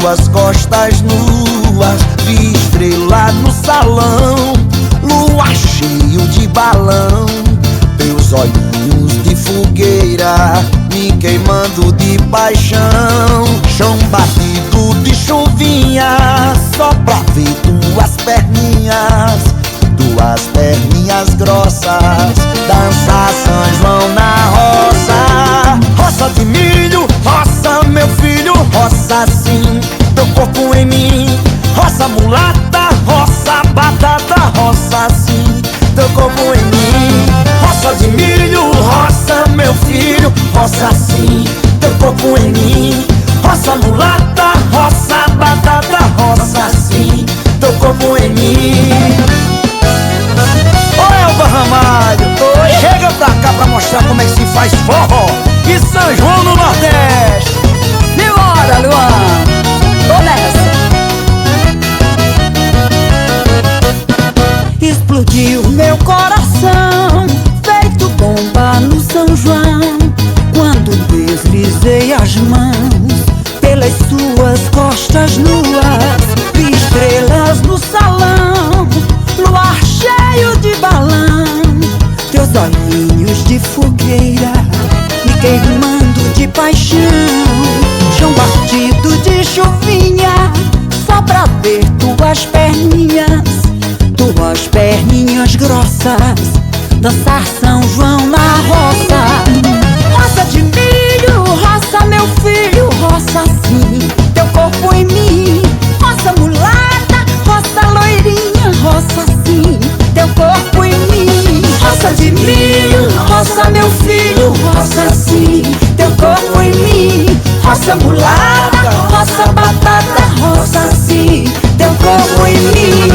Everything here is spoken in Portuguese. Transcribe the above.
tuas costas nuas, vi estrela no salão, lua cheio de balão, teus olhinhos de fogueira me queimando de paixão. Chão batido de chuvinha, só pra ver tuas perninhas grossas, dançar São João na roça. Roça de milho, roça meu filho, roça sim teu corpo em mim. Roça mulata, roça batata, roça sim teu corpo em mim. Roça de milho, roça meu filho, roça sim teu corpo em mim. Roça mulata, roça batata, roça sim teu corpo em mim. Ô Elba Ramalho, chega pra cá pra mostrar como é que se faz forró e São João no Nordeste. Simbora, Luan, tô nessa. Explodiu meu coração, feito bomba no São João, quando deslizei as mãos pelas suas costas nuas, vi estrelas no salão, luar cheio de balão, teus olhinhos de fogueira me queimando de paixão. Chão batido de chuvinha, só pra ver tuas perninhas grossas, dançar São João na roça. Roça de milho, roça meu filho, roça sim teu corpo em mim. Roça mulata, roça loirinha, roça sim teu corpo em mim. Roça de milho, roça meu filho, roça sim teu corpo em mim. Roça mulata, roça batata, roça sim teu corpo em mim.